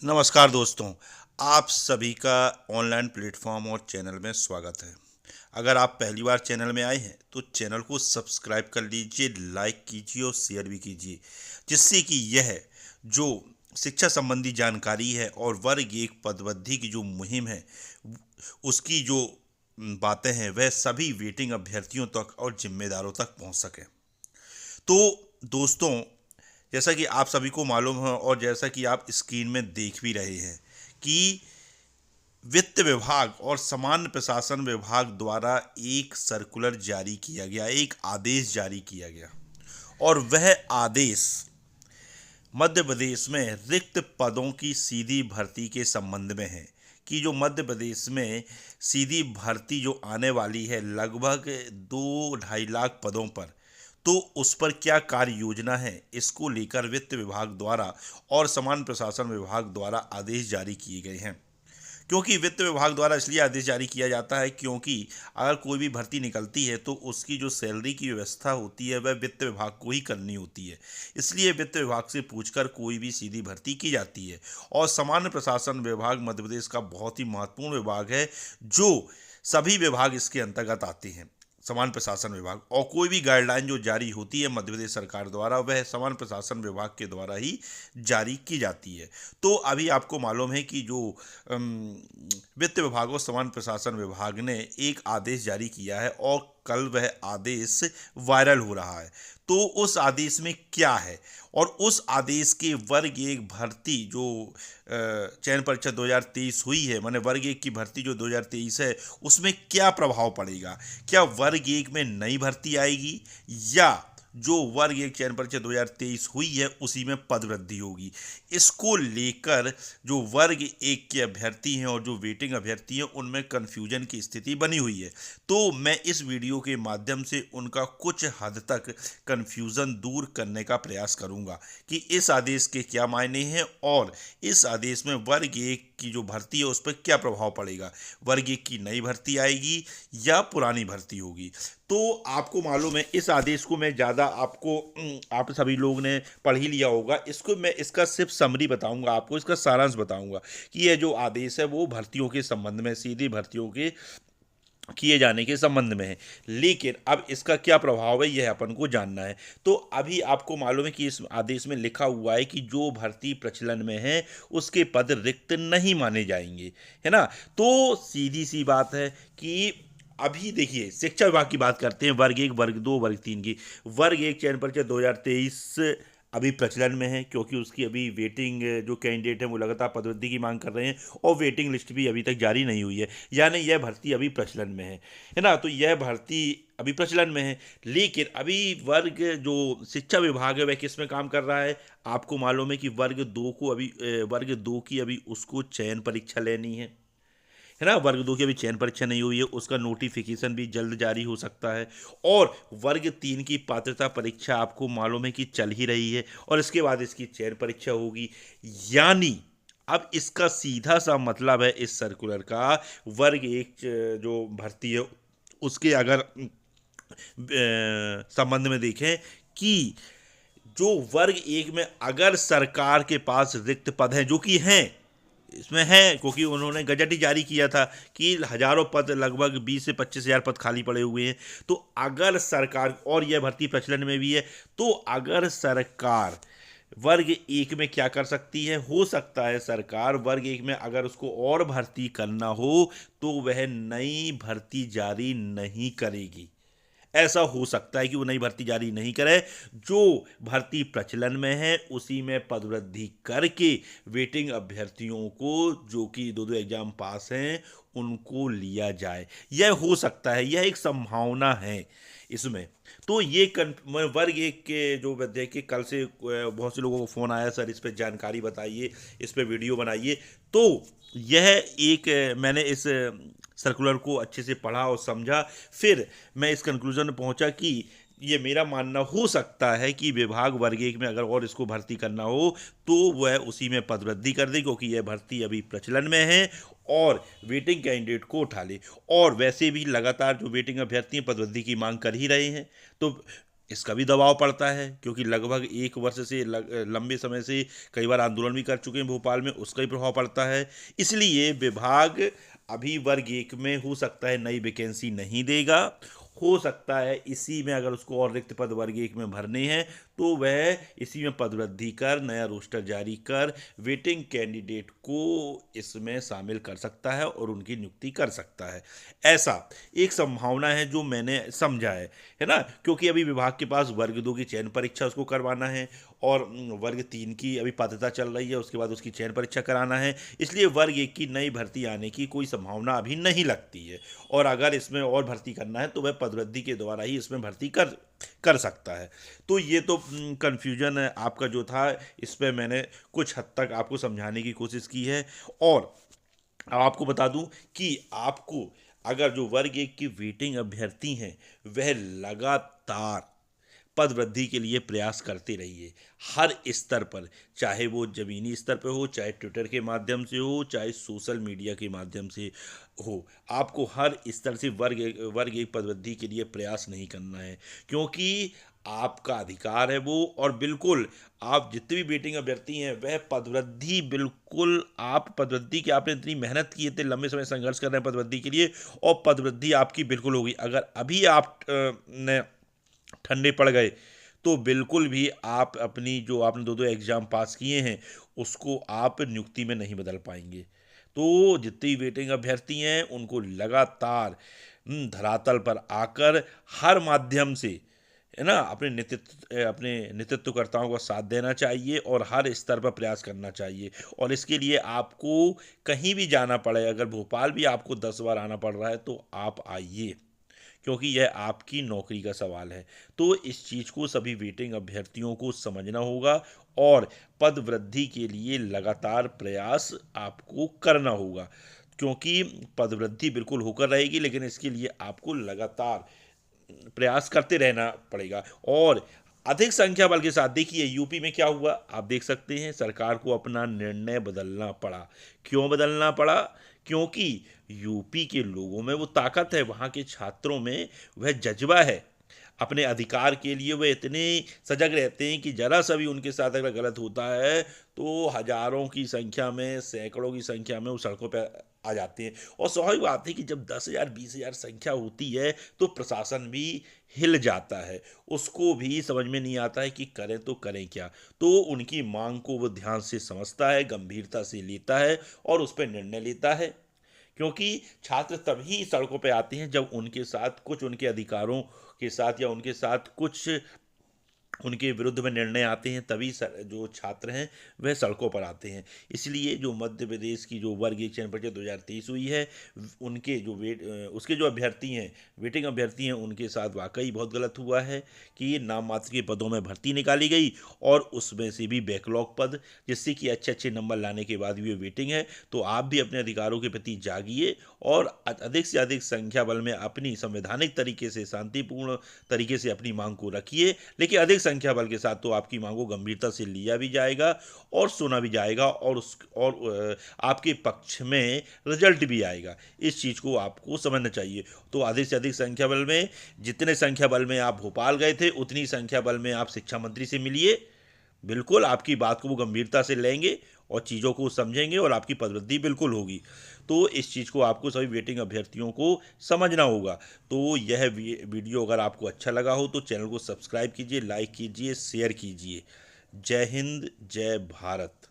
नमस्कार दोस्तों, आप सभी का ऑनलाइन प्लेटफॉर्म और चैनल में स्वागत है। अगर आप पहली बार चैनल में आए हैं तो चैनल को सब्सक्राइब कर लीजिए, लाइक कीजिए और शेयर भी कीजिए, जिससे कि यह जो शिक्षा संबंधी जानकारी है और वर्ग एक पदवृद्धि की जो मुहिम है उसकी जो बातें हैं वह सभी वेटिंग अभ्यर्थियों तक और जिम्मेदारों तक पहुंच सकें। तो दोस्तों, जैसा कि आप सभी को मालूम है और जैसा कि आप स्क्रीन में देख भी रहे हैं कि वित्त विभाग और सामान्य प्रशासन विभाग द्वारा एक सर्कुलर जारी किया गया, एक आदेश जारी किया गया। और वह आदेश मध्य प्रदेश में रिक्त पदों की सीधी भर्ती के संबंध में है कि जो मध्य प्रदेश में सीधी भर्ती जो आने वाली है लगभग 2-2.5 लाख पदों पर, तो उस पर क्या कार्य योजना है, इसको लेकर वित्त विभाग द्वारा और सामान्य प्रशासन विभाग द्वारा आदेश जारी किए गए हैं। क्योंकि वित्त विभाग द्वारा इसलिए आदेश जारी किया जाता है क्योंकि अगर कोई भी भर्ती निकलती है तो उसकी जो सैलरी की व्यवस्था होती है वह वित्त विभाग को ही करनी होती है। इसलिए वित्त विभाग से पूछकर कोई भी सीधी भर्ती की जाती है। और सामान्य प्रशासन विभाग मध्य प्रदेश का बहुत ही महत्वपूर्ण विभाग है, जो सभी विभाग इसके अंतर्गत आते हैं। सामान्य प्रशासन विभाग और कोई भी गाइडलाइन जो जारी होती है मध्य प्रदेश सरकार द्वारा वह सामान्य प्रशासन विभाग के द्वारा ही जारी की जाती है। तो अभी आपको मालूम है कि जो वित्त विभाग और सामान्य प्रशासन विभाग ने एक आदेश जारी किया है और कल वह आदेश वायरल हो रहा है। तो उस आदेश में क्या है और उस आदेश के वर्ग एक भर्ती जो चयन परीक्षा 2023 हुई है, माने वर्ग एक की भर्ती जो 2023 है, उसमें क्या प्रभाव पड़ेगा? क्या वर्ग एक में नई भर्ती आएगी या जो वर्ग एक चयन परीक्षा 2023 हुई है उसी में पदवृद्धि होगी? इसको लेकर जो वर्ग एक के अभ्यर्थी हैं और जो वेटिंग अभ्यर्थी हैं उनमें कन्फ्यूजन की स्थिति बनी हुई है। तो मैं इस वीडियो के माध्यम से उनका कुछ हद तक कन्फ्यूज़न दूर करने का प्रयास करूंगा कि इस आदेश के क्या मायने हैं और इस आदेश में वर्ग एक की जो भर्ती है उस पर क्या प्रभाव पड़ेगा। वर्ग एक की नई भर्ती आएगी या पुरानी भर्ती होगी? तो आपको मालूम है इस आदेश को मैं ज़्यादा आप सभी लोग ने पढ़ ही लिया होगा। इसको मैं इसका सिर्फ समरी बताऊंगा, आपको इसका सारांश बताऊंगा कि यह जो आदेश है वो भर्तियों के संबंध में, सीधी भर्तियों के किए जाने के संबंध में है। लेकिन अब इसका क्या प्रभाव है यह अपन को जानना है। तो अभी आपको मालूम है कि इस आदेश में लिखा हुआ है कि जो भर्ती प्रचलन में है उसके पद रिक्त नहीं माने जाएंगे, है ना। तो सीधी सी बात है कि अभी देखिए शिक्षा विभाग की बात करते हैं, वर्ग एक, वर्ग दो, वर्ग तीन की। वर्ग एक चयन परीक्षा 2023 अभी प्रचलन में है क्योंकि उसकी अभी वेटिंग जो कैंडिडेट हैं वो लगातार पदवृद्धि की मांग कर रहे हैं और वेटिंग लिस्ट भी अभी तक जारी नहीं हुई है, यानी यह भर्ती अभी प्रचलन में है ना। तो यह भर्ती अभी प्रचलन में है। लेकिन अभी वर्ग जो शिक्षा विभाग है वह किस में काम कर रहा है? आपको मालूम है कि वर्ग दो की अभी उसको चयन परीक्षा लेनी है ना। वर्ग दो की अभी चयन परीक्षा नहीं हुई है, उसका नोटिफिकेशन भी जल्द जारी हो सकता है। और वर्ग तीन की पात्रता परीक्षा आपको मालूम है कि चल ही रही है और इसके बाद इसकी चयन परीक्षा होगी। यानी अब इसका सीधा सा मतलब है इस सर्कुलर का, वर्ग एक जो भर्ती है उसके अगर संबंध में देखें कि जो वर्ग एक में अगर सरकार के पास रिक्त पद हैं, जो कि हैं, इसमें है क्योंकि उन्होंने गजट ही जारी किया था कि हजारों पद, लगभग 20 से 25 हजार पद खाली पड़े हुए हैं। तो अगर सरकार, और यह भर्ती प्रचलन में भी है, तो अगर सरकार वर्ग एक में क्या कर सकती है, हो सकता है सरकार वर्ग एक में अगर उसको और भर्ती करना हो तो वह नई भर्ती जारी नहीं करेगी। ऐसा हो सकता है कि वो नई भर्ती जारी नहीं करे, जो भर्ती प्रचलन में है उसी में पदवृद्धि करके वेटिंग अभ्यर्थियों को जो कि दो दो एग्जाम पास हैं उनको लिया जाए। यह हो सकता है, यह एक संभावना है इसमें। तो ये वर्ग एक के जो देखिए कल से बहुत से लोगों को फ़ोन आया, सर इस पर जानकारी बताइए, इस पर वीडियो बनाइए। तो यह एक मैंने इस सर्कुलर को अच्छे से पढ़ा और समझा, फिर मैं इस कंक्लूजन में पहुंचा कि ये मेरा मानना हो सकता है कि विभाग वर्ग एक में अगर और इसको भर्ती करना हो तो वह उसी में पदवृद्धि कर दे, क्योंकि यह भर्ती अभी प्रचलन में है और वेटिंग कैंडिडेट को उठा ले। और वैसे भी लगातार जो वेटिंग अभ्यर्थी हैं पदवृद्धि की मांग कर ही रहे हैं। तो इसका भी दबाव पड़ता है, क्योंकि लगभग 1 वर्ष से लंबे समय से कई बार आंदोलन भी कर चुके हैं भोपाल में, उसका भी प्रभाव पड़ता है। इसलिए विभाग अभी वर्ग 1 में हो सकता है नई वैकेंसी नहीं देगा। हो सकता है इसी में अगर उसको और रिक्त पद वर्ग 1 में भरने हैं तो वह इसी में पदवृद्धि कर, नया रोस्टर जारी कर, वेटिंग कैंडिडेट को इसमें शामिल कर सकता है और उनकी नियुक्ति कर सकता है। ऐसा एक संभावना है जो मैंने समझा है ना, क्योंकि अभी विभाग के पास वर्ग 2 की चयन परीक्षा उसको करवाना है और वर्ग 3 की अभी पात्रता चल रही है, उसके बाद उसकी चयन परीक्षा कराना है। इसलिए वर्ग 1 की नई भर्ती आने की कोई संभावना अभी नहीं लगती है, और अगर इसमें और भर्ती करना है तो वह पदवृद्धि के द्वारा ही इसमें भर्ती कर कर सकता है। तो ये तो कन्फ्यूजन है आपका जो था, इस पे मैंने कुछ हद तक आपको समझाने की कोशिश की है। और आपको बता दूं कि आपको अगर जो वर्ग 1 की वेटिंग अभ्यर्थी हैं वह लगातार पद वृद्धि के लिए प्रयास करते रहिए, हर स्तर पर, चाहे वो ज़मीनी स्तर पर हो, चाहे ट्विटर के माध्यम से हो, चाहे सोशल मीडिया के माध्यम से हो। आपको हर स्तर से वर्ग 1 पद वृद्धि के लिए प्रयास नहीं करना है, क्योंकि आपका अधिकार है वो। और बिल्कुल आप जितने भी वेटिंग अभ्यर्थी हैं वह पदवृद्धि, बिल्कुल आप पदवृद्धि की, आपने इतनी मेहनत की, इतने लंबे समय संघर्ष कर रहे हैं पदवृद्धि के लिए, और पदवृद्धि आपकी बिल्कुल होगी। अगर अभी आप ने ठंडे पड़ गए तो बिल्कुल भी आप अपनी जो आपने 2-2 एग्ज़ाम पास किए हैं उसको आप नियुक्ति में नहीं बदल पाएंगे। तो जितनी वेटिंग अभ्यर्थी हैं उनको लगातार धरातल पर आकर हर माध्यम से, है ना, अपने नेतृत्वकर्ताओं का साथ देना चाहिए और हर स्तर पर प्रयास करना चाहिए। और इसके लिए आपको कहीं भी जाना पड़े, अगर भोपाल भी आपको 10 बार आना पड़ रहा है तो आप आइए, क्योंकि यह आपकी नौकरी का सवाल है। तो इस चीज़ को सभी वेटिंग अभ्यर्थियों को समझना होगा और पद वृद्धि के लिए लगातार प्रयास आपको करना होगा, क्योंकि पद वृद्धि बिल्कुल होकर रहेगी, लेकिन इसके लिए आपको लगातार प्रयास करते रहना पड़ेगा। और अधिक संख्या बल के साथ देखिए यूपी में क्या हुआ, आप देख सकते हैं, सरकार को अपना निर्णय बदलना पड़ा। क्यों बदलना पड़ा? क्योंकि यूपी के लोगों में वो ताकत है, वहाँ के छात्रों में वह जज्बा है, अपने अधिकार के लिए वे इतने सजग रहते हैं कि जरा सा भी उनके साथ अगर गलत होता है तो हजारों की संख्या में, सैकड़ों की संख्या में वो सड़कों पर आ जाते हैं। और स्वाभाविक बात है कि जब 10,000 20,000 संख्या होती है तो प्रशासन भी हिल जाता है, उसको भी समझ में नहीं आता है कि करें तो करें क्या। तो उनकी मांग को वो ध्यान से समझता है, गंभीरता से लेता है और उस पर निर्णय लेता है, क्योंकि छात्र तभी सड़कों पे आते हैं जब उनके साथ कुछ, उनके अधिकारों के साथ या उनके साथ कुछ उनके विरुद्ध में निर्णय आते हैं, तभी जो छात्र हैं वह सड़कों पर आते हैं। इसलिए जो मध्य प्रदेश की जो वर्ग 1 चयन परीक्षा 2023 हुई है, उनके जो उसके जो अभ्यर्थी हैं, वेटिंग अभ्यर्थी हैं, उनके साथ वाकई बहुत गलत हुआ है कि नाम मात्र के पदों में भर्ती निकाली गई और उसमें से भी बैकलॉग पद, जिससे कि अच्छे अच्छे नंबर लाने के बाद भी वेटिंग है। तो आप भी अपने अधिकारों के प्रति जागिए और अधिक से अधिक संख्या बल में अपनी संवैधानिक तरीके से, शांतिपूर्ण तरीके से अपनी मांग को रखिए, लेकिन अधिक संख्या बल के साथ तो आपकी मांगों गंभीरता से लिया भी जाएगा और सुना भी जाएगा और आपके पक्ष में रिजल्ट भी आएगा। इस चीज़ को आपको समझना चाहिए। तो अधिक से अधिक संख्या बल में, जितने संख्या बल में आप भोपाल गए थे उतनी संख्या बल में आप शिक्षा मंत्री से मिलिए, बिल्कुल आपकी बात को वो गंभीरता से लेंगे और चीज़ों को समझेंगे और आपकी पदवृद्धि बिल्कुल होगी। तो इस चीज़ को आपको सभी वेटिंग अभ्यर्थियों को समझना होगा। तो यह वीडियो अगर आपको अच्छा लगा हो तो चैनल को सब्सक्राइब कीजिए, लाइक कीजिए, शेयर कीजिए। जय हिंद, जय भारत।